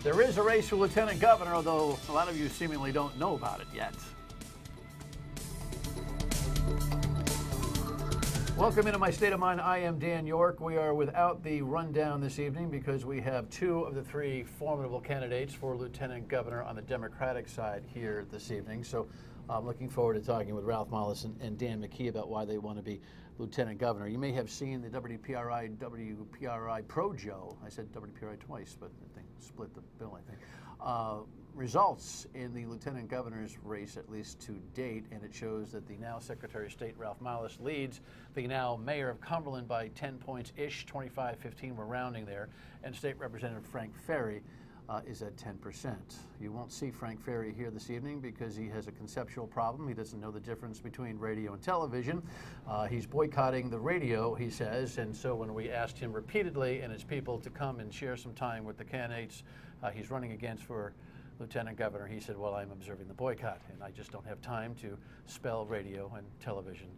There is a race for lieutenant governor, although a lot of you seemingly don't know about it yet. Welcome into My State of Mind. I am Dan York. We are without the rundown this evening because we have two of the three formidable candidates for lieutenant governor on the Democratic side here this evening. So I'm looking forward to talking with Ralph Mollis and Dan McKee about why they want to be lieutenant governor. You may have seen the WPRI Pro Joe. I said WPRI twice, but I think split the bill, I think. Results in the lieutenant governor's race, at least to date, and it shows that the now Secretary of State Ralph Mollis leads the now mayor of Cumberland by 10 points-ish, 25-15, we're rounding there, and State Representative Frank Ferry is at 10%. You won't see Frank Ferry here this evening because he has a conceptual problem. He doesn't know the difference between radio and television. He's boycotting the radio, he says, and so when we asked him repeatedly and his people to come and share some time with the candidates he's running against for lieutenant governor, he said, well, I'm observing the boycott, and I just don't have time to spell radio and television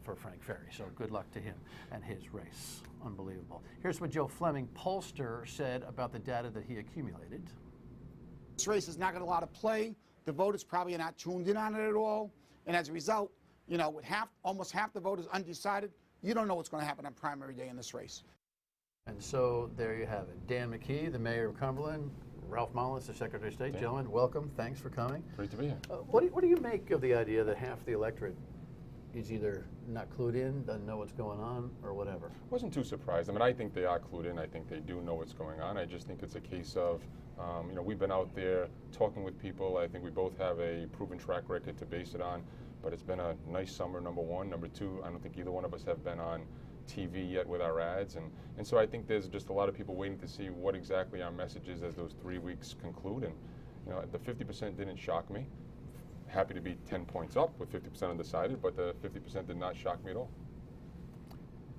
for Frank Ferry. So good luck to him and his race. Unbelievable. Here's what Joe Fleming, pollster, said about the data that he accumulated. This race is not going to allow to play. The voters probably are not tuned in on it at all. And as a result, you know, with almost half the voters undecided, you don't know what's going to happen on primary day in this race. And so there you have it. Dan McKee, the mayor of Cumberland, Ralph Mollis, the Secretary of State. Yeah. Gentlemen, welcome. Thanks for coming. Great to be here. What do you make of the idea that half the electorate is either not clued in, doesn't know what's going on, or whatever? I wasn't too surprised. I mean, I think they are clued in. I think they do know what's going on. I just think it's a case of, you know, we've been out there talking with people. I think we both have a proven track record to base it on. But it's been a nice summer, number one. Number two, I don't think either one of us have been on TV yet with our ads. And so I think there's just a lot of people waiting to see what exactly our message is as those 3 weeks conclude. And, you know, the 50% didn't shock me. Happy to be 10 points up with 50% undecided, but the 50% did not shock me at all.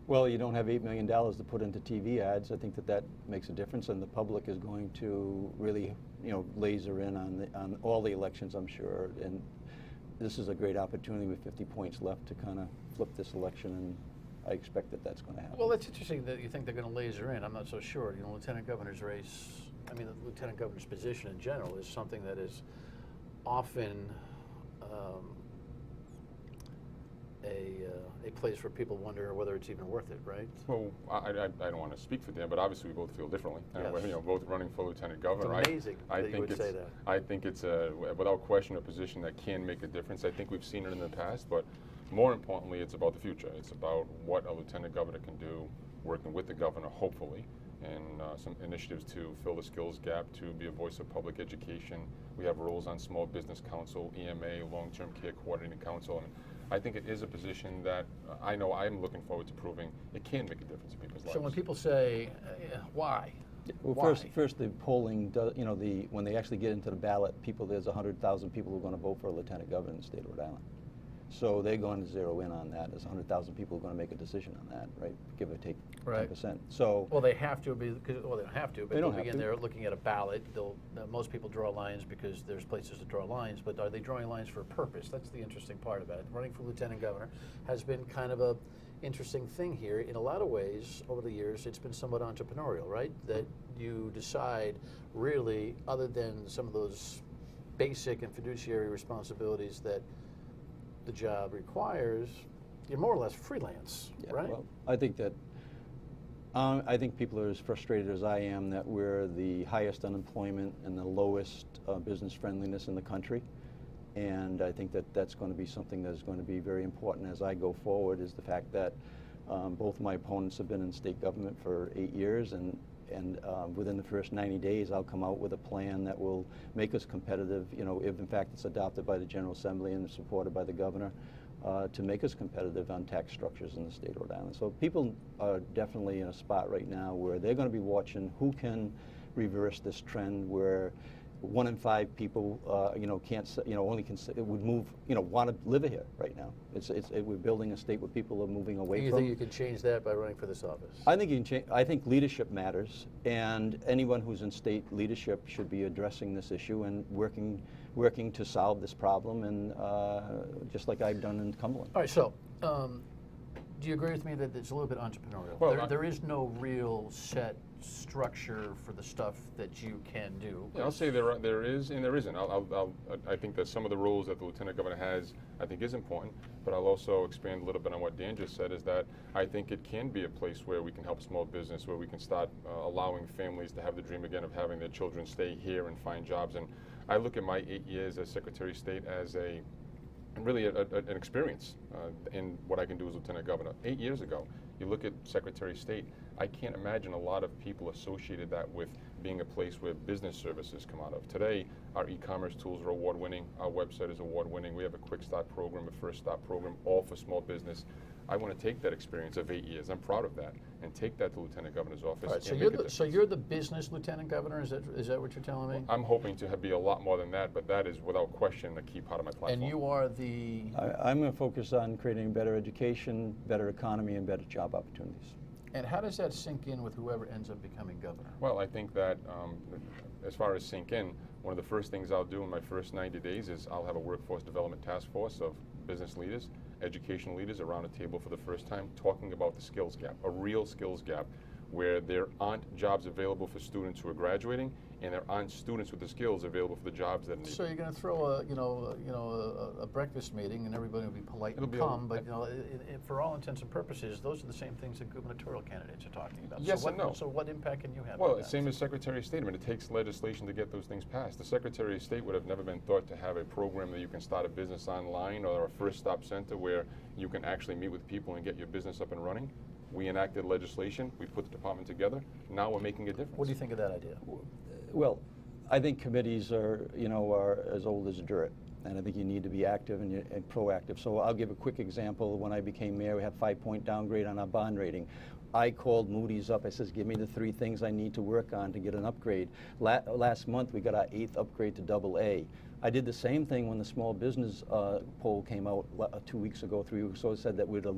Well, you don't have $8 million to put into TV ads. I think that makes a difference, and the public is going to really, you know, laser in on all the elections, I'm sure. And this is a great opportunity with 50 points left to kind of flip this election, and I expect that that's going to happen. Well, it's interesting that you think they're going to laser in. I'm not so sure. You know, lieutenant governor's race, I mean, the lieutenant governor's position in general is something that is often a place where people wonder whether it's even worth it, right? Well, I don't want to speak for Dan, but obviously we both feel differently. Yes. You know, both running for lieutenant governor. It's amazing that you would say that. I think it's without question a position that can make a difference. I think we've seen it in the past, but more importantly, it's about the future. It's about what a lieutenant governor can do, working with the governor, hopefully, and some initiatives to fill the skills gap, to be a voice of public education. We have roles on Small Business Council, EMA, Long-Term Care Coordinating Council, and I think it is a position that I know I'm looking forward to proving it can make a difference in people's lives. So when people say, why? Well, why? first the polling does, you know, when they actually get into the ballot, there's 100,000 people who are going to vote for a lieutenant governor in the state of Rhode Island. So they're going to zero in on that. There's 100,000 people who are going to make a decision on that, right? Give or take 10%. So well, they have to they don't have to, but they don't begin have to. there looking at a ballot. Most people draw lines because there's places to draw lines, but are they drawing lines for a purpose? That's the interesting part about it. Running for lieutenant governor has been kind of a interesting thing here. In a lot of ways, over the years, it's been somewhat entrepreneurial, right? That you decide really, other than some of those basic and fiduciary responsibilities that the job requires, you're more or less freelance, yeah, right? Well, I think that I think people are as frustrated as I am that we're the highest unemployment and the lowest business friendliness in the country, and I think that that's going to be something that is going to be very important as I go forward. Is the fact that both my opponents have been in state government for 8 years, and within the first 90 days, I'll come out with a plan that will make us competitive, you know, if in fact it's adopted by the General Assembly and supported by the governor, to make us competitive on tax structures in the state of Rhode Island. So people are definitely in a spot right now where they're going to be watching who can reverse this trend where 1 in 5 people, you know, would move, you know, want to live here right now. We're building a state where people are moving away You from. think you can change that by running for this office? I think you can change. I think leadership matters, and anyone who's in state leadership should be addressing this issue and working to solve this problem, and just like I've done in Cumberland. All right, so do you agree with me that it's a little bit entrepreneurial? Well, there is no real set structure for the stuff that you can do. Yeah, I'll say there is and there isn't. I think that some of the roles that the Lieutenant Governor has, I think, is important, but I'll also expand a little bit on what Dan just said, is that I think it can be a place where we can help small business, where we can start allowing families to have the dream again of having their children stay here and find jobs. And I look at my 8 years as Secretary of State as really an experience in what I can do as Lieutenant Governor. 8 years ago, you look at Secretary of State, I can't imagine a lot of people associated that with being a place where business services come out of. Today, our e-commerce tools are award-winning, our website is award-winning, we have a quick start program, a first stop program, all for small business. I want to take that experience of 8 years, I'm proud of that, and take that to Lieutenant Governor's office. All right, and you're the business Lieutenant Governor, is that what you're telling me? I'm hoping to be a lot more than that, but that is without question a key part of my platform. And you are the... I'm going to focus on creating better education, better economy, and better job opportunities. And how does that sink in with whoever ends up becoming governor? Well, I think that as far as sink in, one of the first things I'll do in my first 90 days is I'll have a workforce development task force of business leaders, educational leaders around a table for the first time talking about the skills gap, a real skills gap, where there aren't jobs available for students who are graduating, and there aren't students with the skills available for the jobs that are needed. So you're going to throw a breakfast meeting, and everybody will be polite and come, but for all intents and purposes, those are the same things that gubernatorial candidates are talking about. Yes and no. So what impact can you have? Well, on that? same as Secretary of State. I mean, it takes legislation to get those things passed. The Secretary of State would have never been thought to have a program that you can start a business online or a first stop center where you can actually meet with people and get your business up and running. We enacted legislation, we put the department together, now we're making a difference. What do you think of that idea? Well, I think committees are as old as dirt, and I think you need to be active and proactive. So I'll give a quick example. When I became mayor, we had a 5-point downgrade on our bond rating. I called Moody's up. I says, give me the 3 things I need to work on to get an upgrade. Last month, we got our 8th upgrade to AA. I did the same thing when the small business poll came out 2 weeks ago, 3 weeks ago. It said that we're the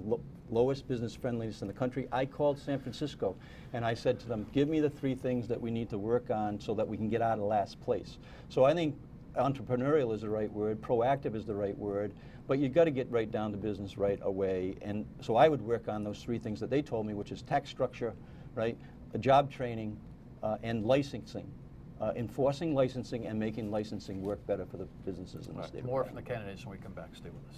lowest business friendliness in the country. I called San Francisco and I said to them, give me the 3 things that we need to work on so that we can get out of last place. So I think entrepreneurial is the right word, proactive is the right word, but you've got to get right down to business right away. And so I would work on those 3 things that they told me, which is tax structure, right, job training, and licensing. Enforcing licensing and making licensing work better for the businesses in the state. More from the candidates when we come back. Stay with us.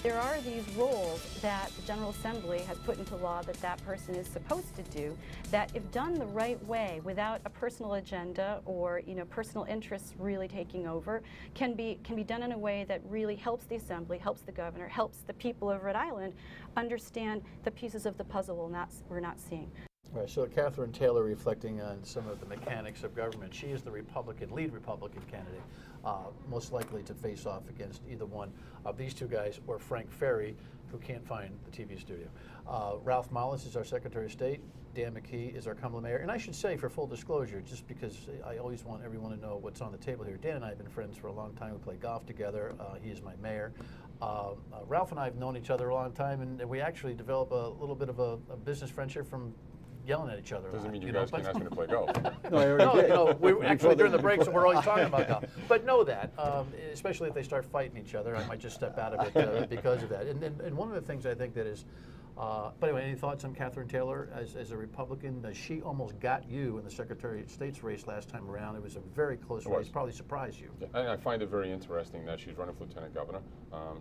There are these roles that the General Assembly has put into law that person is supposed to do, that if done the right way, without a personal agenda or personal interests really taking over, can be done in a way that really helps the Assembly, helps the governor, helps the people of Rhode Island understand the pieces of the puzzle we're not seeing. Right, so Catherine Taylor, reflecting on some of the mechanics of government, she is the lead Republican candidate, most likely to face off against either one of these 2 guys or Frank Ferry, who can't find the TV studio. Ralph Mollis is our Secretary of State. Dan McKee is our Cumberland Mayor. And I should say, for full disclosure, just because I always want everyone to know what's on the table here, Dan and I have been friends for a long time. We play golf together. He is my mayor. Ralph and I have known each other a long time, and we actually developed a little bit of a business friendship from yelling at each other. Doesn't mean you guys can ask me to play golf. No, I already did. We actually during the breaks we're always talking about golf. But know that, especially if they start fighting each other, I might just step out of it because of that. And one of the things I think that is, but anyway, any thoughts on Catherine Taylor as a Republican? She almost got you in the Secretary of State's race last time around. It was a very close race, probably surprised you. Yeah, and I find it very interesting that she's running for Lieutenant Governor.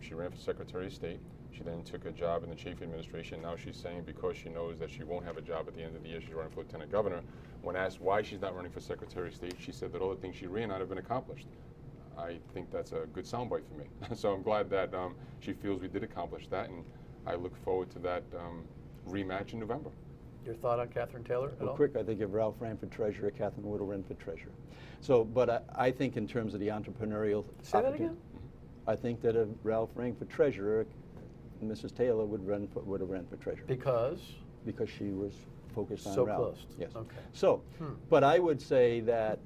She ran for Secretary of State. She then took a job in the Chafee administration. Now she's saying because she knows that she won't have a job at the end of the year, she's running for Lieutenant Governor. When asked why she's not running for Secretary of State, she said that all the things she ran on have been accomplished. I think that's a good soundbite for me. So I'm glad that she feels we did accomplish that, and I look forward to that rematch in November. Your thought on Catherine Taylor at all? Quick, I think if Ralph ran for treasurer, Catherine would have run for treasurer. So, but I think in terms of the entrepreneurial Say that again? I think that if Ralph ran for treasurer, Mrs. Taylor would have ran for treasurer. Because she was focused on so Ralph. close. Yes. Okay. So, but I would say that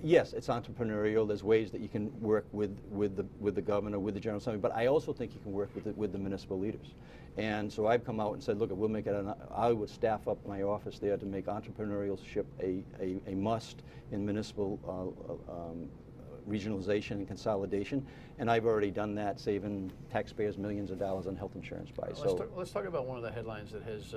yes, it's entrepreneurial. There's ways that you can work with the governor, with the General Assembly, but I also think you can work with the municipal leaders. And so I've come out and said, look, we'll make it. I would staff up my office there to make entrepreneurship a must in municipal regionalization and consolidation, and I've already done that, saving taxpayers millions of dollars on health insurance by. Let's talk about one of the headlines that has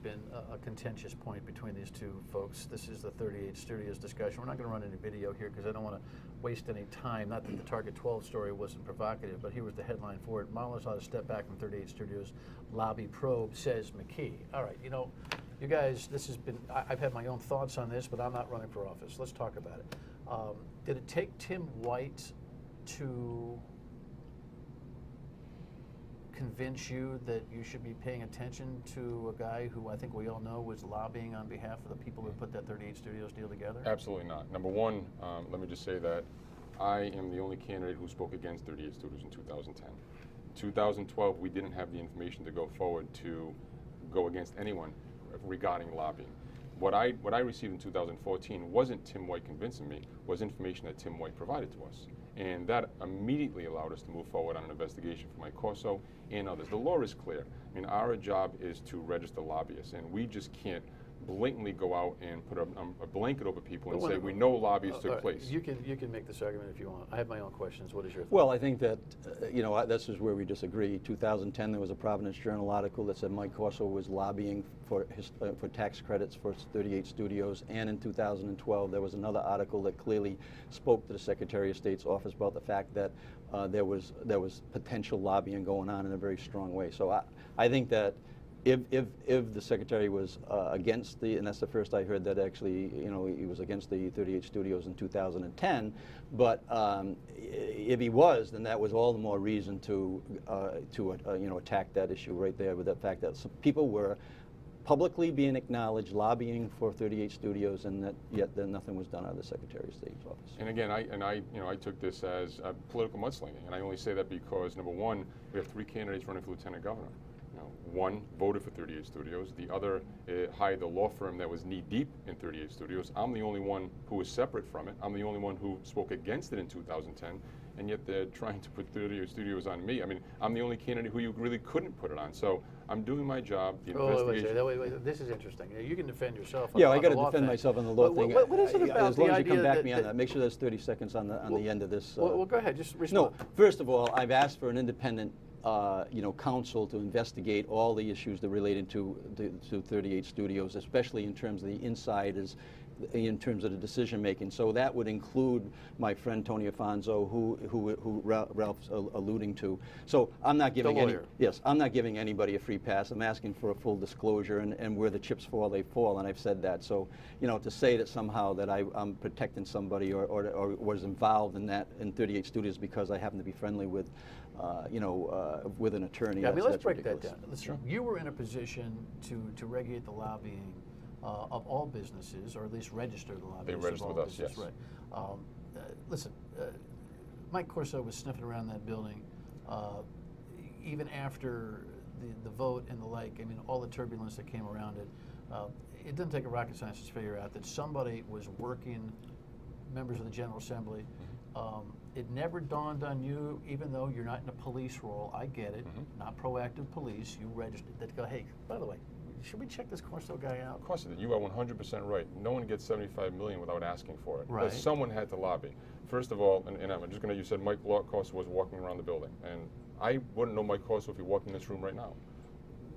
been a contentious point between these two folks. This is the 38 Studios discussion. We're not going to run any video here because I don't want to waste any time. Not that the Target 12 story wasn't provocative, but here was the headline for it. Mollis ought to step back from 38 Studios. Lobby probe, says McKee. All right, you know, you guys, this has been, I've had my own thoughts on this, but I'm not running for office. Let's talk about it. Did it take Tim White to convince you that you should be paying attention to a guy who I think we all know was lobbying on behalf of the people who put that 38 Studios deal together? Absolutely not. Number one, let me just say that I am the only candidate who spoke against 38 Studios in 2010. 2012, we didn't have the information to go forward to go against anyone regarding lobbying. What I received in 2014 wasn't Tim White convincing me, was information that Tim White provided to us. And that immediately allowed us to move forward on an investigation for Mike Corso and others. The law is clear. I mean, our job is to register lobbyists, and we just can't blatantly go out and put a blanket over people and say we know lobbyists took place. You can make this argument if you want. I have my own questions. What is your thought? Well, I think that, you know, this is where we disagree. 2010, there was a Providence Journal article that said Mike Corso was lobbying for tax credits for 38 Studios, and in 2012, there was another article that clearly spoke to the Secretary of State's office about the fact that there was potential lobbying going on in a very strong way. So I think that if the Secretary was against and that's the first I heard that actually, you know, he was against the 38 Studios in 2010, but if he was, then that was all the more reason to you know, attack that issue right there, with the fact that some people were publicly being acknowledged lobbying for 38 Studios, and that yet then nothing was done out of the Secretary of State's office. And again, I took this as a political mudslinging, and I only say that because, number one, we have 3 candidates running for Lieutenant Governor. One voted for 38 Studios, the other hired the law firm that was knee-deep in 38 Studios. I'm the only one who was separate from it. I'm the only one who spoke against it in 2010, and yet they're trying to put 38 Studios on me. I mean, I'm the only candidate who you really couldn't put it on. So I'm doing my job. The investigation. Wait, this is interesting. You can defend yourself. Yeah, I got to defend myself on the law thing. What is it about as long as you come back that, me on that, make sure there's 30 seconds on the end of this. Well, go ahead. Just respond. No, first of all, I've asked for an independent you know, counsel to investigate all the issues that related to 38 Studios, especially in terms of the insiders, in terms of the decision making. So that would include my friend Tony Afonso, who Ralph's alluding to. So I'm not giving I'm not giving anybody a free pass. I'm asking for a full disclosure, and where the chips fall, they fall, and I've said that. So, you know, to say that somehow that I'm protecting somebody or was involved in that in 38 Studios because I happen to be friendly with you know, with an attorney. Yeah, I mean, let's break ridiculous. that down. Listen, you were in a position to regulate the lobbying of all businesses, or at least register the lobbyists. They register with us, yes. Right. Listen, Mike Corso was sniffing around that building even after the vote and the like. I mean, all the turbulence that came around it. It doesn't take a rocket scientist to figure out that somebody was working members of the General Assembly. It never dawned on you, even though you're not in a police role, I get it, not proactive police, you registered, that go, hey, by the way, should we check this Corso guy out? Of course it did. You are 100% right. No one gets $75 million without asking for it. Right. But someone had to lobby. First of all, and I'm just going to, you said Mike Corso was walking around the building, and I wouldn't know Mike Corso if he walked in this room right now.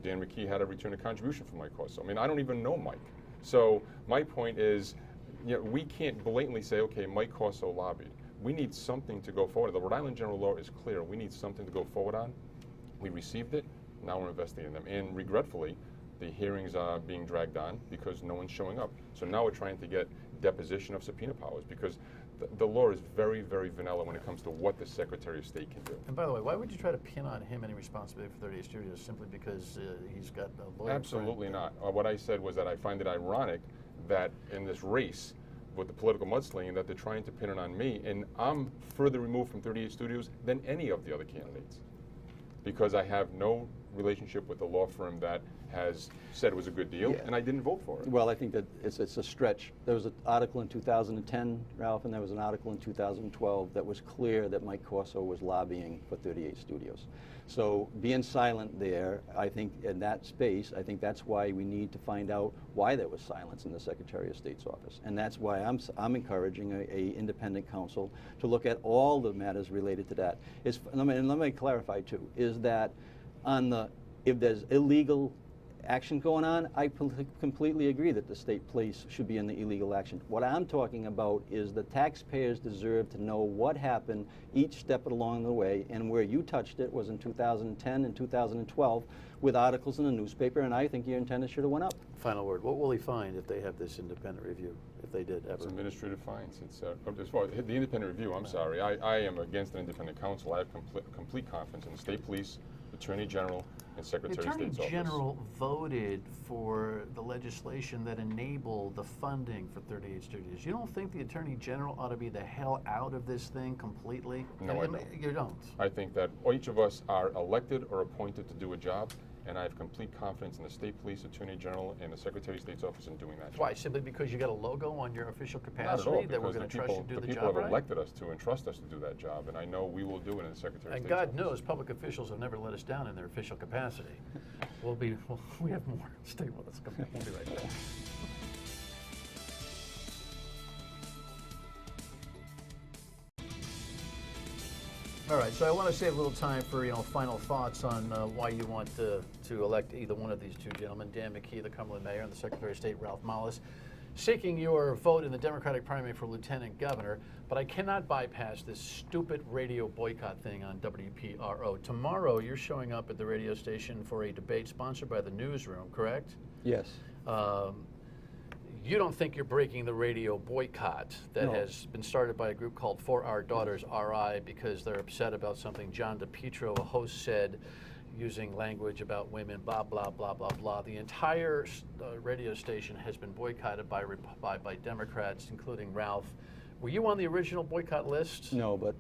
Dan McKee had to return a contribution from Mike Corso. I mean, I don't even know Mike. So my point is, you know, we can't blatantly say, okay, Mike Corso lobbied. We need something to go forward. The Rhode Island general law is clear. We need something to go forward on. We received it. Now we're investigating them. And regretfully, the hearings are being dragged on because no one's showing up. So now we're trying to get deposition of subpoena powers because the law is very, very vanilla when it comes to what the Secretary of State can do. And by the way, why would you try to pin on him any responsibility for 38 Studios simply because he's got a lawyer? Absolutely not. What I said was that I find it ironic that in this race with the political mudslinging that they're trying to pin it on me, and I'm further removed from 38 Studios than any of the other candidates because I have no relationship with the law firm that has said it was a good deal, Yeah. and I didn't vote for it. Well, I think that it's a stretch. There was an article in 2010, Ralph, and there was an article in 2012 that was clear that Mike Corso was lobbying for 38 Studios. So being silent there, I think in that space, I think that's why we need to find out why there was silence in the Secretary of State's office. And that's why I'm encouraging a independent counsel to look at all the matters related to that. Let me clarify too, is that if there's illegal action going on, I completely agree that the state police should be in the illegal action. What I'm talking about is the taxpayers deserve to know what happened each step along the way, and where you touched it was in 2010 and 2012 with articles in the newspaper, and I think your antenna should have went up. Final word. What will he find if they have this independent review, if they did It's ever? administrative fines. It's as far as the independent review. I'm sorry, I am against an independent counsel. I have complete confidence in the state police, Attorney General, and The Secretary of Attorney State's office. General voted for the legislation that enabled the funding for 38 studios. You don't think the Attorney General ought to be the hell out of this thing completely? No, I don't. You don't. I think that each of us are elected or appointed to do a job, and I have complete confidence in the state police, Attorney General, and the Secretary of State's office in doing that job. Why? Simply because you got a logo on your official Not capacity at all, that we're because going to trust you to do the the people job have right? elected us to and trust us to do that job, and I know we will do it in the Secretary of And State's God office. knows public officials have never let us down in their official capacity. We have more. Stay with us. Come back. We'll be right back. All right, so I want to save a little time for final thoughts on why you want to elect either one of these two gentlemen, Dan McKee, the Cumberland Mayor, and the Secretary of State, Ralph Mollis, seeking your vote in the Democratic primary for Lieutenant Governor. But I cannot bypass this stupid radio boycott thing on WPRO. Tomorrow, you're showing up at the radio station for a debate sponsored by the Newsroom, correct? Yes. You don't think you're breaking the radio boycott that No. has been started by a group called For Our Daughters RI because they're upset about something John DePietro, a host, said using language about women, blah, blah, blah, blah, blah. The entire radio station has been boycotted by Democrats, including Ralph. Were you on the original boycott list? No, but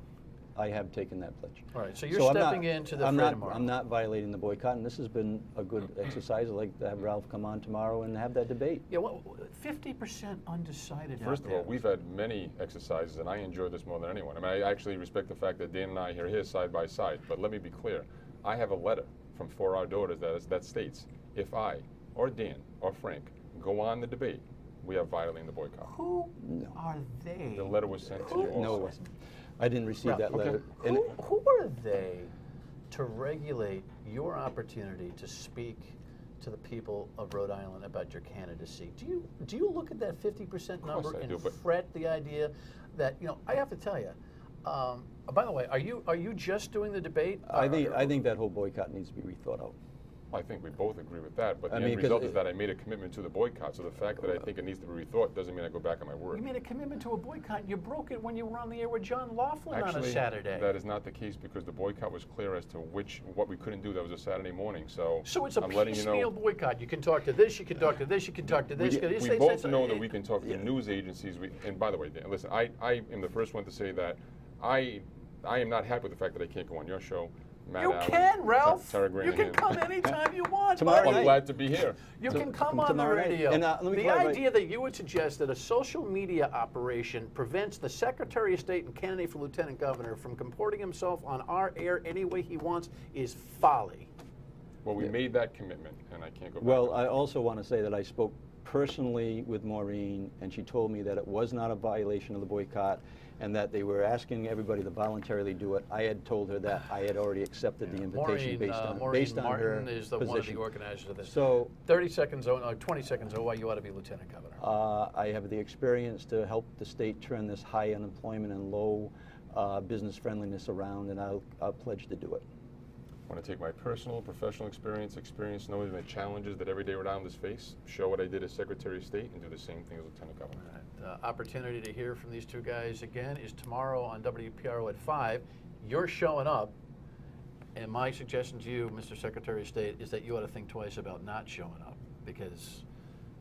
I have taken that pledge. All right, so you're I'm stepping not- into the I'm fray not, tomorrow. I'm not violating the boycott, and this has been a good exercise. I'd like to have Ralph come on tomorrow and have that debate. Yeah, well, 50% undecided First out of all, there. we've had many exercises, and I enjoy this more than anyone. I mean, I actually respect the fact that Dan and I are here side by side, but let me be clear. I have a letter from For Our Daughters that states, if I, or Dan, or Frank, go on the debate, we are violating the boycott. Who No. are they? The letter was sent to you also. No, it wasn't. I didn't receive Ralph, that okay. letter. And Who are they to regulate your opportunity to speak to the people of Rhode Island about your candidacy? Do you look at that 50% number I and do, but- fret the idea that I have to tell you? By the way, are you just doing the debate? I think that whole boycott needs to be rethought out. I think we both agree with that, but the I end mean, 'cause result it- is that I made a commitment to the boycott, so the fact that I think it needs to be rethought doesn't mean I go back on my word. You made a commitment to a boycott. You broke it when you were on the air with John Laughlin on a Actually, Saturday. that is not the case because the boycott was clear as to what we couldn't do. That was a Saturday morning, so So it's a I'm letting you piecemeal know. boycott. You can talk to this, you can talk to this, you can talk to this. We both know that we can talk to news agencies. And by the way, Dan, listen, I am the first one to say that I am not happy with the fact that I can't go on your show. Matt You Allen, can, Ralph. Tara You can Granahan. come anytime you want. Tomorrow buddy. I'm night. glad to be here. You So- can come come on the tomorrow night. radio. And, let me the clarify- idea that you would suggest that a social media operation prevents the Secretary of State and candidate for Lieutenant Governor from comporting himself on our air any way he wants is folly. Well, we made that commitment, and I can't go back. Well, on I it. also want to say that I spoke personally with Maureen, and she told me that it was not a violation of the boycott, and that they were asking everybody to voluntarily do it. I had told her that I had already accepted the invitation Maureen based on her Martin is one of the position. organizers of this. So 30 seconds, 20 seconds on why you ought to be Lieutenant Governor. I have the experience to help the state turn this high unemployment and low business friendliness around, and I'll pledge to do it. I want to take my personal, professional experience knowing the challenges that everyday Rhode Islanders face, show what I did as Secretary of State, and do the same thing as Lieutenant Governor. Opportunity to hear from these two guys again is tomorrow on WPRO at 5. You're showing up, and my suggestion to you, Mr. Secretary of State, is that you ought to think twice about not showing up, because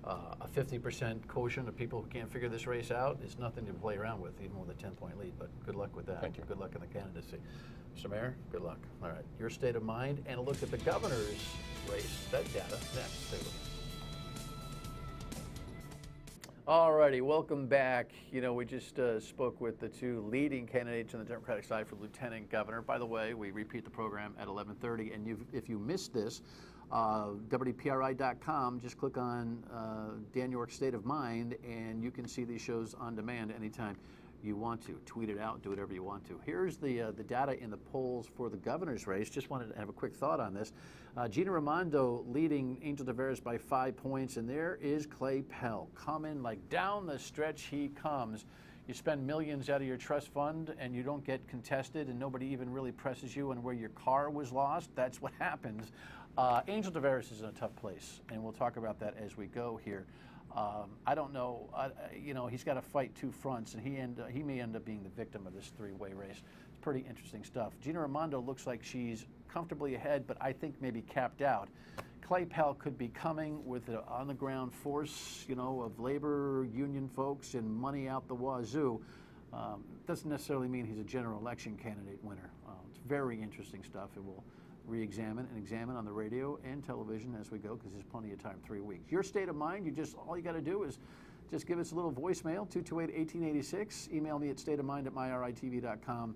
A 50% quotient of people who can't figure this race out is nothing to play around with, even with a 10-point lead. But good luck with that. Thank you. Good luck in the candidacy. Mr. Mayor, good luck. All right, your state of mind and a look at the governor's race. That data next. Stay with us. All righty, welcome back. You know, we just spoke with the two leading candidates on the Democratic side for lieutenant governor. By the way, we repeat the program at 11:30, and if you missed this, WPRI.com, just click on Dan York's State of Mind, and you can see these shows on demand anytime you want to. Tweet it out, do whatever you want to. Here's the data in the polls for the governor's race. Just wanted to have a quick thought on this. Gina Raimondo leading Angel Taveras by 5 points, and there is Clay Pell coming like down the stretch he comes. You spend millions out of your trust fund and you don't get contested and nobody even really presses you on where your car was lost. That's what happens. Angel Taveras is in a tough place, and we'll talk about that as we go here. I don't know, you know, he's got to fight two fronts, and he may end up being the victim of this three-way race. It's pretty interesting stuff. Gina Raimondo looks like she's comfortably ahead, but I think maybe capped out. Clay Pell could be coming with an on-the-ground force, you know, of labor union folks and money out the wazoo. Doesn't necessarily mean he's a general election candidate winner. It's very interesting stuff, and we'll re-examine and examine on the radio and television as we go, because there's plenty of time, 3 weeks. Your state of mind, all you got to do is just give us a little voicemail, 228-1886. Email me at stateofmind@myritv.com.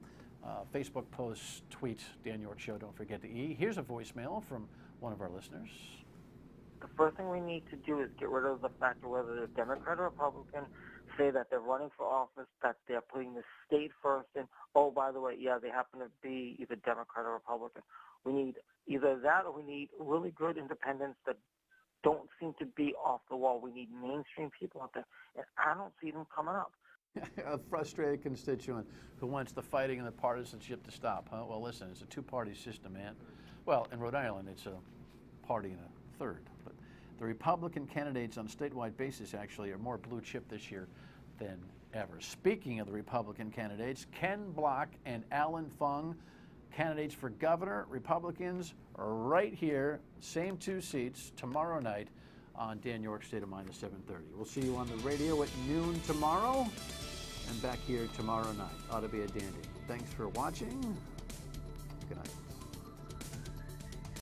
Facebook post, tweet, Dan York Show, don't forget the E. Here's a voicemail from one of our listeners. The first thing we need to do is get rid of the fact of whether they're Democrat or Republican, say that they're running for office, that they're putting the state first, and, oh, by the way, yeah, they happen to be either Democrat or Republican. We need either that, or we need really good independents that don't seem to be off the wall. We need mainstream people out there, and I don't see them coming up. A frustrated constituent who wants the fighting and the partisanship to stop, huh? Well, listen, it's a two-party system, man. Well, in Rhode Island, it's a party and a third. But the Republican candidates on a statewide basis actually are more blue chip this year than ever. Speaking of the Republican candidates, Ken Block and Alan Fung, candidates for governor, Republicans, are right here, same two seats, tomorrow night on Dan York's State of Mind at 7:30. We'll see you on the radio at noon tomorrow and back here tomorrow night. Ought to be a dandy. Thanks for watching. Good night.